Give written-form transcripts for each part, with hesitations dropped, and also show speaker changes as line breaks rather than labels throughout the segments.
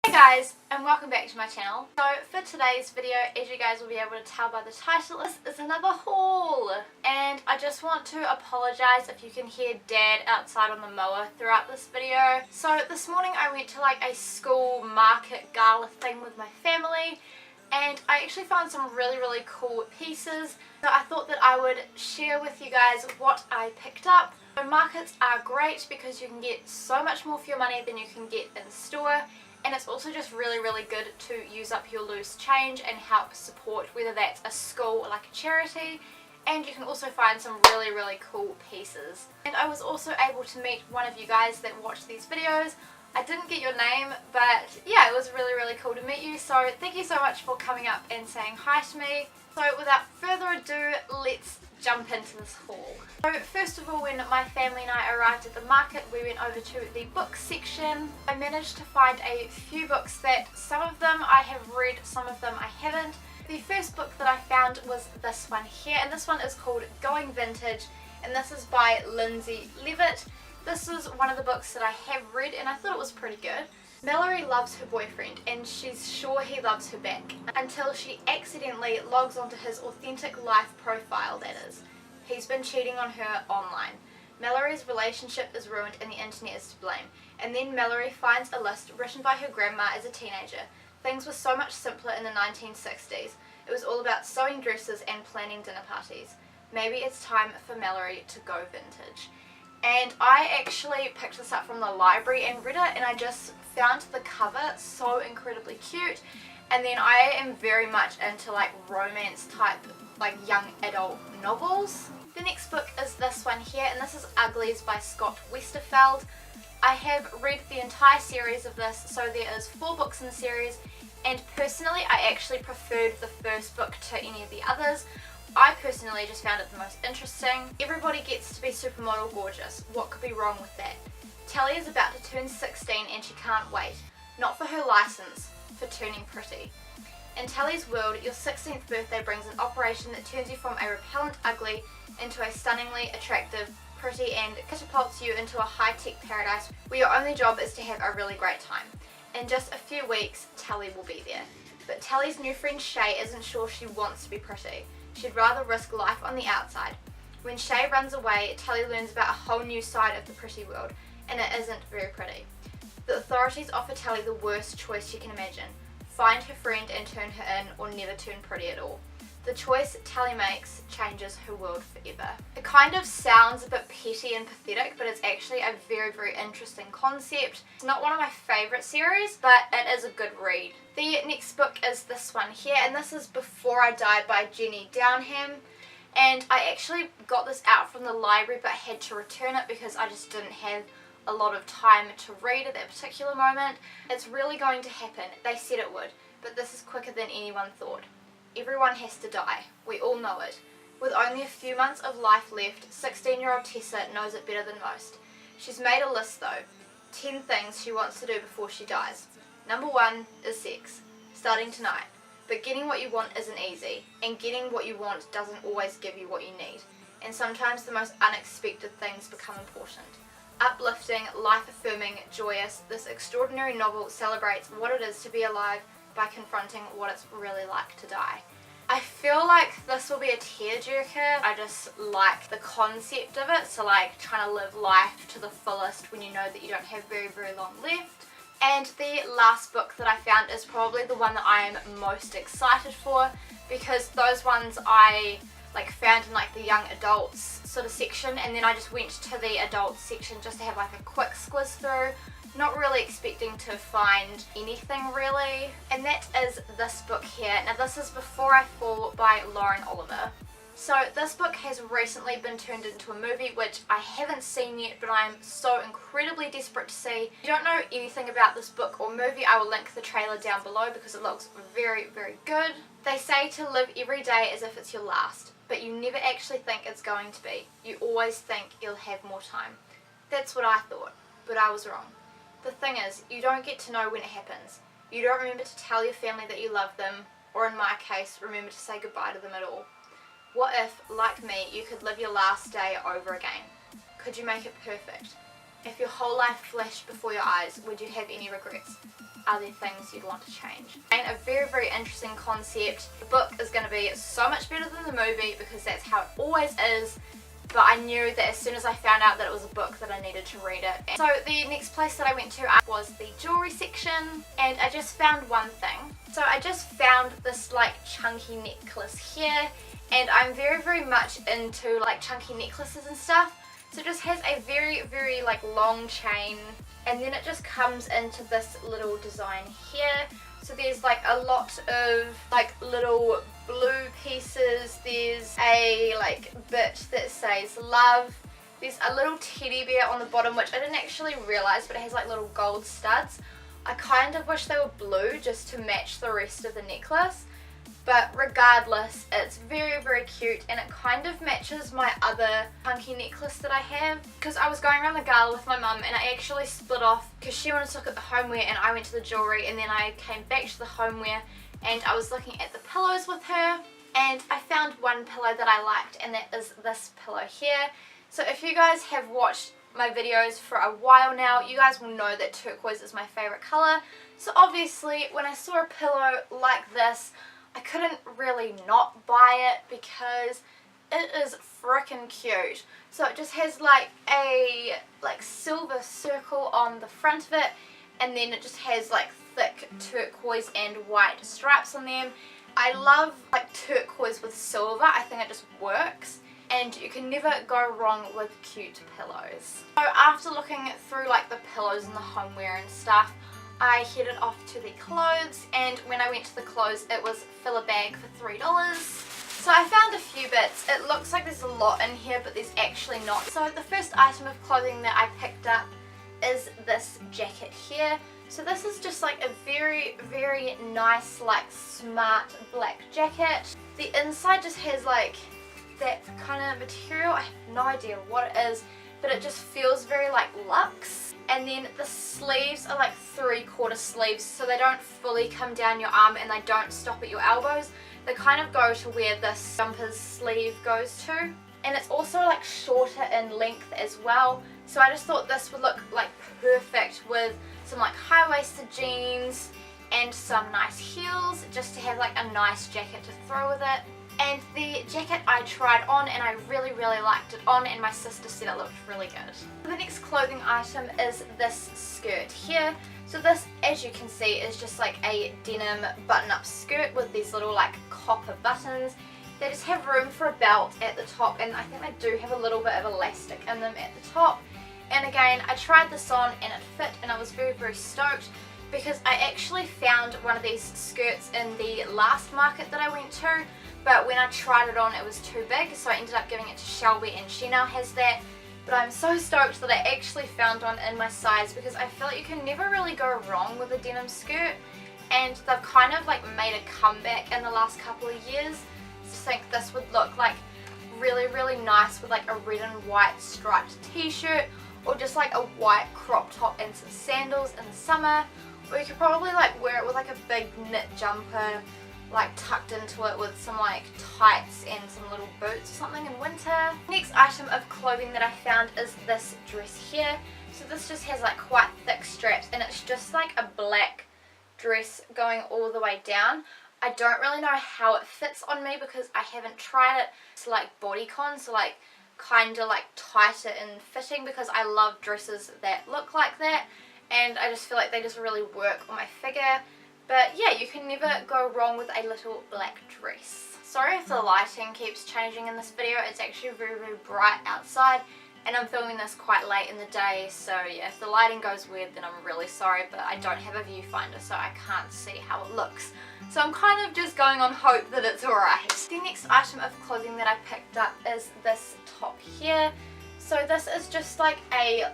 Hey guys, and welcome back to my channel. So for today's video, as you guys will be able to tell by the title, this is another haul. And I just want to apologise if you can hear Dad outside on the mower throughout this video. So this morning I went to like a school market gala thing with my family, and I actually found some really cool pieces. So I thought that I would share with you guys what I picked up. So markets are great because you can get so much more for your money than you can get in store. And it's also just really good to use up your loose change and help support, whether that's a school or like a charity. And you can also find some really cool pieces. And I was also able to meet one of you guys that watch these videos. I didn't get your name, but yeah, it was really cool to meet you. So thank you so much for coming up and saying hi to me. So without further ado, let's jump into this haul. So first of all, when my family and I arrived at the market, we went over to the book section. I managed to find a few books that some of them I have read, some of them I haven't. The first book that I found was this one here, and this one is called Going Vintage, and this is by Lindsey, Leavitt. This is one of the books that I have read and I thought it was pretty good. Mallory loves her boyfriend and she's sure he loves her back until she accidentally logs onto his authentic life profile, that is. He's been cheating on her online. Mallory's relationship is ruined and the internet is to blame. And then Mallory finds a list written by her grandma as a teenager. Things were so much simpler in the 1960s. It was all about sewing dresses and planning dinner parties. Maybe it's time for Mallory to go vintage. And I actually picked this up from the library and read it, and I just found the cover so incredibly cute. And then I am very much into like romance type, like young adult novels. The next book is this one here, and this is Uglies by Westerfeld. I have read the entire series of this, so there is 4 books in the series, and personally I actually preferred the first book to any of the others. I personally just found it the most interesting. Everybody gets to be supermodel gorgeous. What could be wrong with that? Tally is about to turn 16 and she can't wait. Not for her license, for turning pretty. In Tally's world, your 16th birthday brings an operation that turns you from a repellent ugly into a stunningly attractive pretty and catapults you into a high-tech paradise where your only job is to have a really great time. In just a few weeks, Tally will be there. But Tally's new friend Shay isn't sure she wants to be pretty. She'd rather risk life on the outside. When Shay runs away, Tally learns about a whole new side of the pretty world, and it isn't very pretty. The authorities offer Tally the worst choice she can imagine. Find her friend and turn her in, or never turn pretty at all. The choice Tally makes changes her world forever. It kind of sounds a bit petty and pathetic, but it's actually a very interesting concept. It's not one of my favourite series, but it is a good read. The next book is this one here, and this is Before I Died by Downham. And I actually got this out from the library but had to return it because I just didn't have a lot of time to read at that particular moment. It's really going to happen. They said it would, but this is quicker than anyone thought. Everyone has to die. We all know it. With only a few months of life left, 16-year-old Tessa knows it better than most. She's made a list though. 10 things she wants to do before she dies. Number 1 is sex. Starting tonight. But getting what you want isn't easy, and getting what you want doesn't always give you what you need. And sometimes the most unexpected things become important. Uplifting, life-affirming, joyous, this extraordinary novel celebrates what it is to be alive by confronting what it's really like to die. I feel like this will be a tearjerker. I just like the concept of it, so like trying to live life to the fullest when you know that you don't have very long left. And the last book that I found is probably the one that I am most excited for, because those ones I like found in like the young adults sort of section, and then I just went to the adults section just to have like a quick squiz through, not really expecting to find anything really. And that is this book here. Now this is Before I Fall by Lauren Oliver. So this book has recently been turned into a movie, which I haven't seen yet, but I'm so incredibly desperate to see. If you don't know anything about this book or movie, I will link the trailer down below because it looks very good. They say to live every day as if it's your last, but you never actually think it's going to be. You always think you'll have more time. That's what I thought, but I was wrong. The thing is, you don't get to know when it happens. You don't remember to tell your family that you love them, or in my case, remember to say goodbye to them at all. What if, like me, you could live your last day over again? Could you make it perfect? If your whole life flashed before your eyes, would you have any regrets? are there things you'd want to change? And a very, very interesting concept. The book is going to be so much better than the movie because that's how it always is. But I knew that as soon as I found out that it was a book that I needed to read it. And so the next place that I went to was the jewellery section, and I just found one thing. So I just found this like chunky necklace here, and I'm very, very much into like chunky necklaces and stuff. So it just has a very, very like long chain, and then it just comes into this little design here. So there's like a lot of like little blue pieces. There's a like bit that says love. There's a little teddy bear on the bottom, which I didn't actually realise, but it has like little gold studs. I kind of wish they were blue just to match the rest of the necklace. But regardless, it's very, very cute, and it kind of matches my other chunky necklace that I have. Because I was going around the Gala with my mum, and I actually split off because she wanted to look at the homeware and I went to the jewellery, and then I came back to the homeware and I was looking at the pillows with her, and I found one pillow that I liked, and that is this pillow here. So if you guys have watched my videos for a while now, you guys will know that turquoise is my favourite colour. So obviously when I saw a pillow like this, I couldn't really not buy it because it is freaking cute. So it just has like a silver circle on the front of it, and then it just has like thick turquoise and white stripes on them. I love like turquoise with silver. I think it just works, and you can never go wrong with cute pillows. So after looking through like the pillows and the homeware and stuff, I headed off to the clothes, and when I went to the clothes it was fill a bag for $3. So I found a few bits. It looks like there's a lot in here, but there's actually not. So the first item of clothing that I picked up is this jacket here. So this is just like a very, very nice, like smart black jacket. The inside just has like that kind of material. I have no idea what it is, but it just feels very like luxe. And then the sleeves are like 3/4 sleeves, so they don't fully come down your arm and they don't stop at your elbows. They kind of go to where this jumper's sleeve goes to. And it's also like shorter in length as well. So I just thought this would look like perfect with some like high-waisted jeans and some nice heels, just to have like a nice jacket to throw with it. And the jacket I tried on, and I really, really liked it on, and my sister said it looked really good. The next clothing item is this skirt here. So this, as you can see, is just like a denim button-up skirt with these little like copper buttons. They just have room for a belt at the top, and I think they do have a little bit of elastic in them at the top. And again, I tried this on and it fit, and I was very, very stoked because I actually found one of these skirts in the last market that I went to. But when I tried it on, it was too big, so I ended up giving it to Shelby, and she now has that. But I'm so stoked that I actually found one in my size, because I feel like you can never really go wrong with a denim skirt, and they've kind of like made a comeback in the last couple of years. I just think this would look like really, really nice with like a red and white striped t-shirt, or just like a white crop top and some sandals in the summer, or you could probably like wear it with like a big knit jumper like tucked into it with some like tights and some little boots or something in winter. Next item of clothing that I found is this dress here. So this just has like quite thick straps, and it's just like a black dress going all the way down. I don't really know how it fits on me because I haven't tried it. It's like Bodycon, so like kind of like tighter in fitting, because I love dresses that look like that, and I just feel like they just really work on my figure. But yeah, you can never go wrong with a little black dress. Sorry if the lighting keeps changing in this video. It's actually very, very bright outside, and I'm filming this quite late in the day, so yeah, if the lighting goes weird then I'm really sorry, but I don't have a viewfinder so I can't see how it looks. So I'm kind of just going on hope that it's alright. The next item of clothing that I picked up is this top here. So this is just like a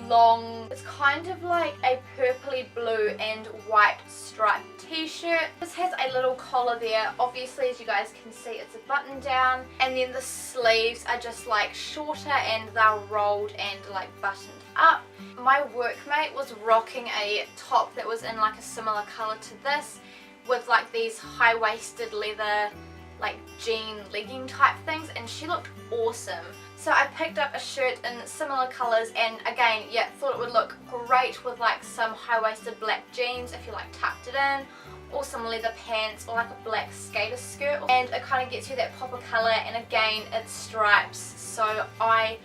long, it's kind of like a purpley blue and white striped t-shirt. This has a little collar there. Obviously, as you guys can see, it's a button down, and then the sleeves are just like shorter and they're rolled and like buttoned up. My workmate was rocking a top that was in like a similar color to this, with like these high-waisted leather like jean legging type things, and she looked awesome. So I picked up a shirt in similar colours, and again, yeah, thought it would look great with like some high-waisted black jeans if you like tucked it in, or some leather pants, or like a black skater skirt, and it kind of gets you that pop of colour, and again it's stripes, so I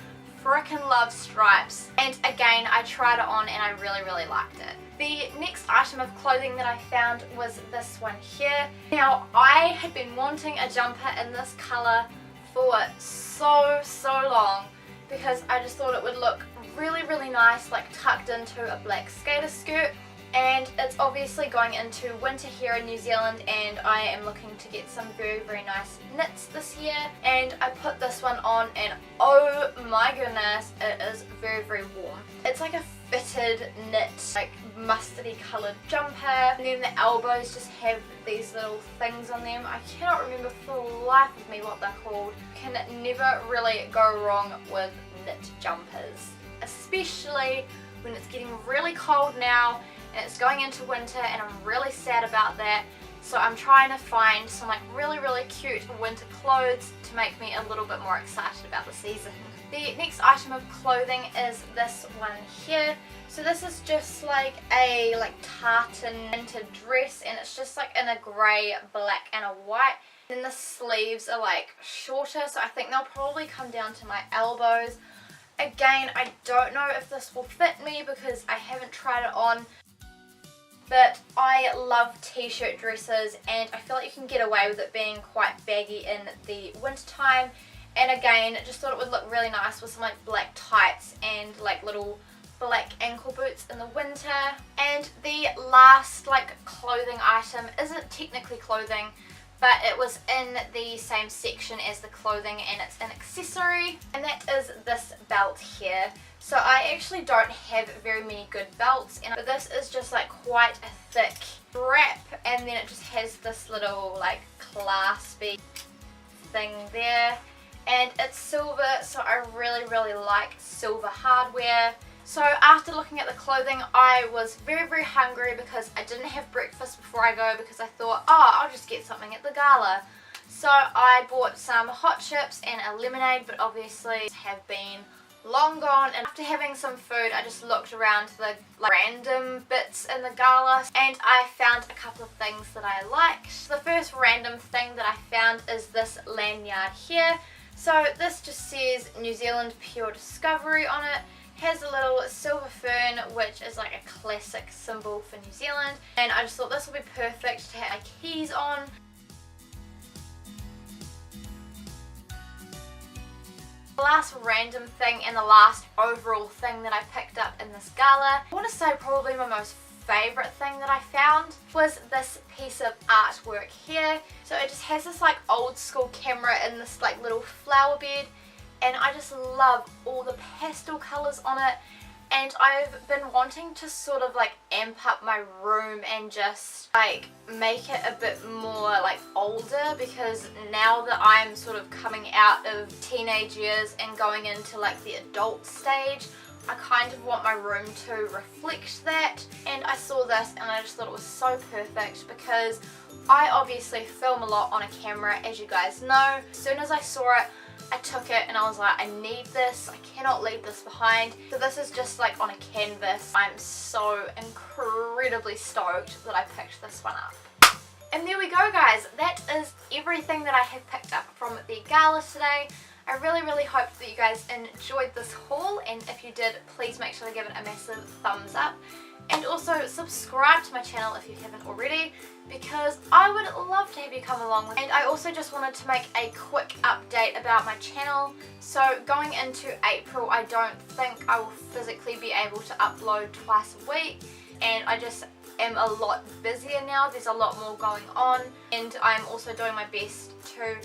frickin' love stripes. And again, I tried it on and I really liked it. The next item of clothing that I found was this one here. Now, I had been wanting a jumper in this colour for so long, because I just thought it would look really nice, like tucked into a black skater skirt. And it's obviously going into winter here in New Zealand, and I am looking to get some very nice knits this year. And I put this one on, and oh my goodness, it is very warm. It's like a fitted knit, like mustardy coloured jumper, and then the elbows just have these little things on them. I cannot remember for the life of me what they're called. You can never really go wrong with knit jumpers, especially when it's getting really cold now and it's going into winter, and I'm really sad about that. So I'm trying to find some like really cute winter clothes to make me a little bit more excited about the season. The next item of clothing is this one here. So this is just like a tartan winter dress, and it's just like in a grey, black and a white. Then the sleeves are like shorter, so I think they'll probably come down to my elbows. Again, I don't know if this will fit me because I haven't tried it on. But I love t-shirt dresses, and I feel like you can get away with it being quite baggy in the winter time. And again, just thought it would look really nice with some like black tights and like little black ankle boots in the winter. And the last like clothing item isn't technically clothing, but it was in the same section as the clothing, and it's an accessory, and that is this belt here. So I actually don't have very many good belts, but this is just like quite a thick strap, and then it just has this little like claspy thing there, and it's silver, so I really like silver hardware. So after looking at the clothing, I was very hungry because I didn't have breakfast before I go, because I thought, oh, I'll just get something at the Gala. So I bought some hot chips and a lemonade, but obviously have been long gone. And after having some food, I just looked around the random bits in the Gala, and I found a couple of things that I liked. The first random thing that I found is this lanyard here. So this just says New Zealand Pure Discovery on it. Has a little silver fern, which is like a classic symbol for New Zealand, and I just thought this would be perfect to have my keys on. The last random thing and the last overall thing that I picked up in this Gala, I want to say probably my most favourite thing that I found was this piece of artwork here. So it just has this like old school camera in this like little flower bed, and I just love all the pastel colours on it. And I've been wanting to sort of like amp up my room and just like make it a bit more like older, because now that I'm sort of coming out of teenage years and going into like the adult stage, I kind of want my room to reflect that. And I saw this and I just thought it was so perfect, because I obviously film a lot on a camera, as you guys know. As soon as I saw it, I took it and I was like, I need this, I cannot leave this behind. So this is just like on a canvas. I'm so incredibly stoked that I picked this one up. And there we go, guys, that is everything that I have picked up from the Gala today. I really hope that you guys enjoyed this haul, and if you did, please make sure to give it a massive thumbs up. And also subscribe to my channel if you haven't already, because I would love to have you come along with me. And I also just wanted to make a quick update about my channel. So going into April, I don't think I will physically be able to upload twice a week, and I just am a lot busier now. There's a lot more going on, and I'm also doing my best to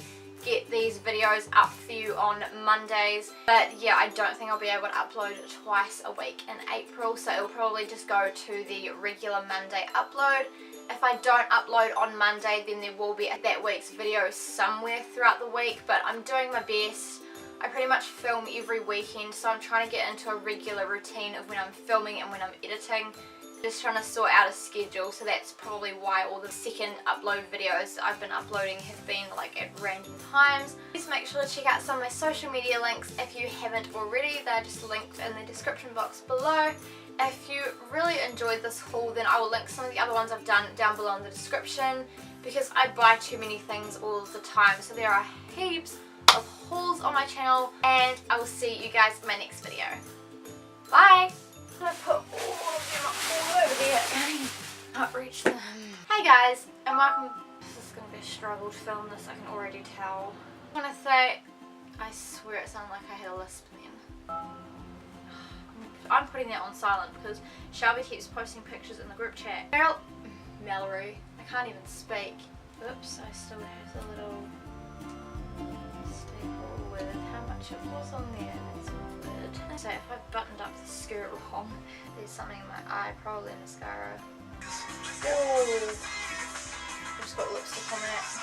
get these videos up for you on Mondays. But yeah, I don't think I'll be able to upload twice a week in April, so it'll probably just go to the regular Monday upload. If I don't upload on Monday, then there will be that week's video somewhere throughout the week, but I'm doing my best. I pretty much film every weekend, so I'm trying to get into a regular routine of when I'm filming and when I'm editing. Just trying to sort out a schedule, so that's probably why all the second upload videos I've been uploading have been like at random times. Please make sure to check out some of my social media links if you haven't already. They're just linked in the description box below. If you really enjoyed this haul, then I will link some of the other ones I've done down below in the description, because I buy too many things all of the time. So there are heaps of hauls on my channel, and I will see you guys in my next video. Bye! I'm going to put all of them all over there. I can't reach them. Hey guys, and welcome. This is going to be a struggle to film this, I can already tell. I'm going to say, I swear it sounded like I had a lisp then. I'm putting that on silent because Shelby keeps posting pictures in the group chat. Mallory, I can't even speak. Oops, I still have the little staple with how much it was on there. That's weird. So if I buttoned up the skirt wrong, there's something in my eye, probably mascara. Oh, I've just got lipstick on that.